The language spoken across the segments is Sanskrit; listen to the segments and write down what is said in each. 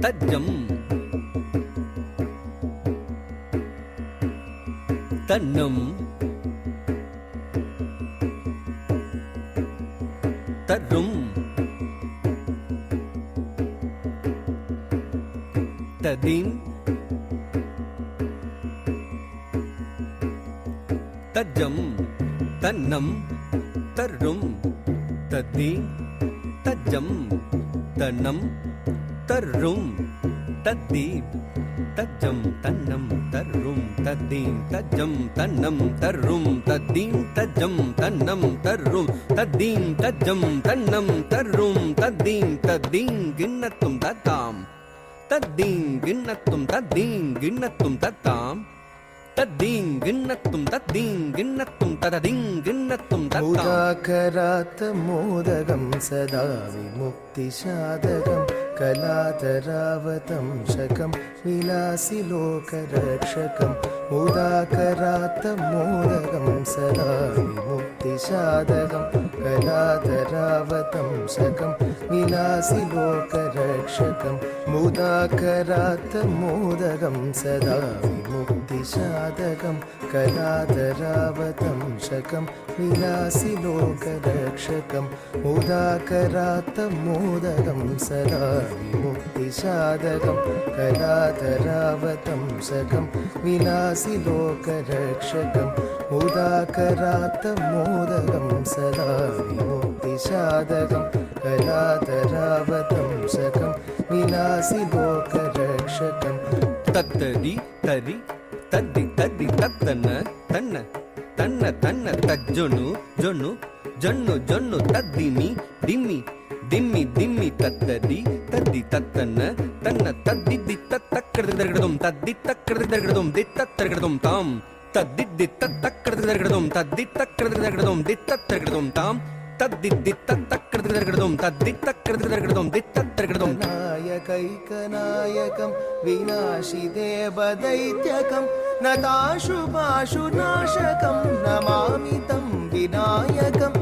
तज्जं तन्नं तर्रुं तदीं तज्जं तन्नं तर्रुं तदीं तज्जं तन्नं तर्रुं तदीं तज्जं तन्नं तर्रुं तदीं तज्जं तन्नं तर्रुं तदीं तज्जं तन्नं तर्रुं तदीं तज्जं तन्नं तर्रुं तदीं तदीं गिन्नतुं ततां तदीं गिन्नतुं तदीं गिन्नतुं ततां तदीं गिन्नतुं तदीं गिन्नतुं तदीं गिन्नतुं ततां मुदाकरात् मोदगं सदा विमुक्तिसाधकं कलातरावतं शकं विलासि लोकरक्षकं मुदाकरात् मोदगं सदा विमुक्तिसाधकं कलातरावतं शकं विलासि लोकरक्षकं मुदाकरात् मोदगं सदा विमुक्तिसाधकं कलातरावतं शकं विलासि लोकरक्षकं मुदाकरात् मोदगं सदा विमुक्तिसाधकं कलातरावतं शकं विलासि लोकरक्षकं मुदाकरात् मोदगं सदा विमुक्तिसाधकं कलातरावतं शकं विलासि लोकरक्षकं तत्तरि तरि तद्दि तद्दि तत्तन्न तन्न तन्न तन्न तज्जोनु जोनु जन्नु जन्नु तद्दिमि दिम्मि दिम्मि दिम्मि तत्तरि तद्दि तत्तन्न तन्न तद्दिद्दि तत्तक्कर्दर्गडुं तद्दि तक्कर्दर्गडुं दित्तत्तर्गडुं तां तद्दिद्दि तत्तक्कर्दर्गडुं तद्दि तक्कर्दर्गडुं दित्तत्तर्गडुं तां तद्दिद्दि तत्तक्कर्दर्गडुं तद्दि तक्कर्दर्गडुं दित्तत्तर्गडुं नायकैकनायकं विनाशिदेवदैत्यकं नताशुभाशुनाशकं नमामि तं विनायकं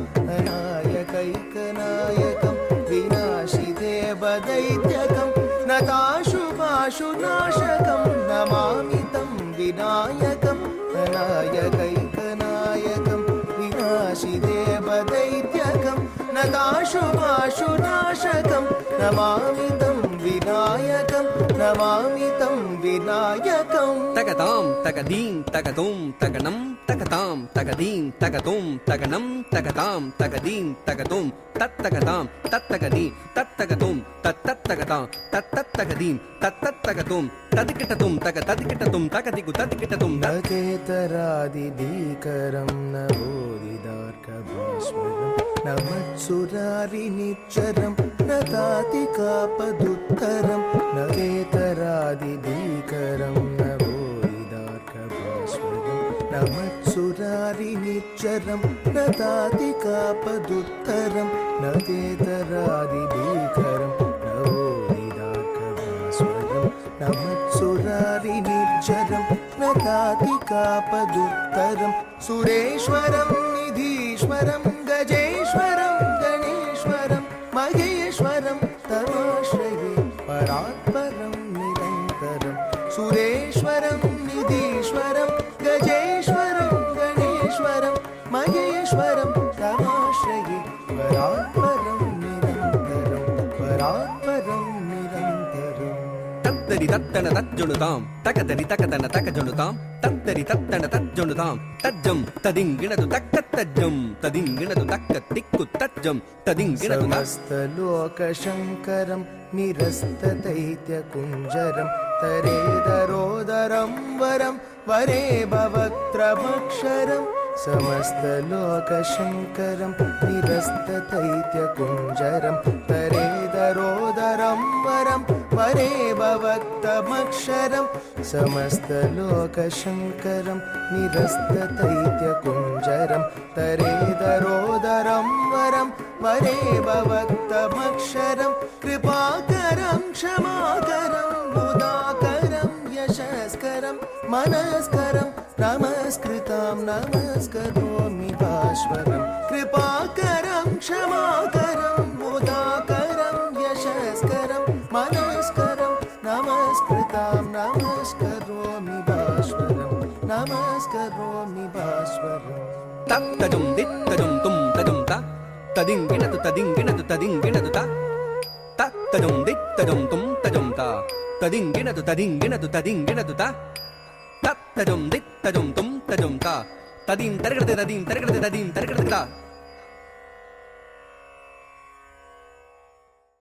नायकैकनायकं विनाशिदेवदैत्यकं नताशुभाशुनाशकं नमामि तं विनायकं नायकैकनायकं विनाशिदेवदैत्यकं नताशुभाशुनाशकं नमामि तं विनायकं नमामि तं विनायकं तकतां तकदीं तकतुं तकनं तकतां तकदीं तकतुं तकनं तकतां तकदीं तकतुं तत्तकतां तत्तकदीं तत्तकतुं तत्तत्तकतां तत्तत्तकदीं तत्तत्तकतुं तदिकिटतुं तकतदिकिटतुं तकदिगु तदिकिटतुं नचेतरादिभीकरं न बोधिदार्कभास्वरं न मत्सुरारिनिच्चरं न तातिकापदुत्तरं न चेतरादिभीकरं न बोधिदार्कभास्वरं न मत्सुरारिनिच्चरं न तातिकापदुत्तरं न चेतरादिभीकरं न बोधिदार्कभास्वरं न मत्सुरारिनिच्चरं न तातिकापदुत्तरं सुरेश्वरं निधीश्वरं गजेश्वरं गणेश्वरं महेश्वरं तमाश्रये परात्परं निरन्तरं सुरेश्वरं निधीश्वरं गजेश्वरं गणेश्वरं महेश्वरं तमाश्रये परात्परं निरन्तरं परात्परं निरन्तरं तत्तरि तत्तन तज्जोनुतां तकतरि तकतन तकजोनुतां तत्तरि तत्तन तज्जोनुतां तज्जं तदिङ्गिणतु तक्कत्तज्जं तदिङ्गिणतु तक्कत्तिक्कु तज्जं तदिङ्गिणतु समस्तलोकशङ्करं निरस्तदैत्यकुञ्जरं तरेदरोदरं वरं वरे भवक्त्रमक्षरं समस्तलोकशङ्करं निरस्तदैत्यकुञ्जरं तरेदरोदरं वरं वरे भवक्त्रमक्षरं समस्तलोकशङ्करं निरस्तदैत्यकुञ्जरं तरेदरोदरं वरं वरे भवक्त्रमक्षरं कृपाकरं क्षमाकरं मुदाकरं यशस्करं मनस्करं नमस्कृतां नमस्करोमि भास्वरं कृपाकरं क्षमाकरं मुदाकरं यशस्करं मनस्करं नमस्करोमि भास्वरं नमस्करोमि भास्वरम् तत्तजं दित्तजं तुम तजं ता तदिंगिणतु तदिंगिणतु तदिंगिणतु ता तत्तजं दित्तजं तुम तजं ता तदिंगिणतु तदिंगिणतु तदिंगिणतु ता तत्तजं दित्तजं तुम तजं ता तदिं तरगड़ते तदिं तरगड़ते तदिं तरगड़ते ता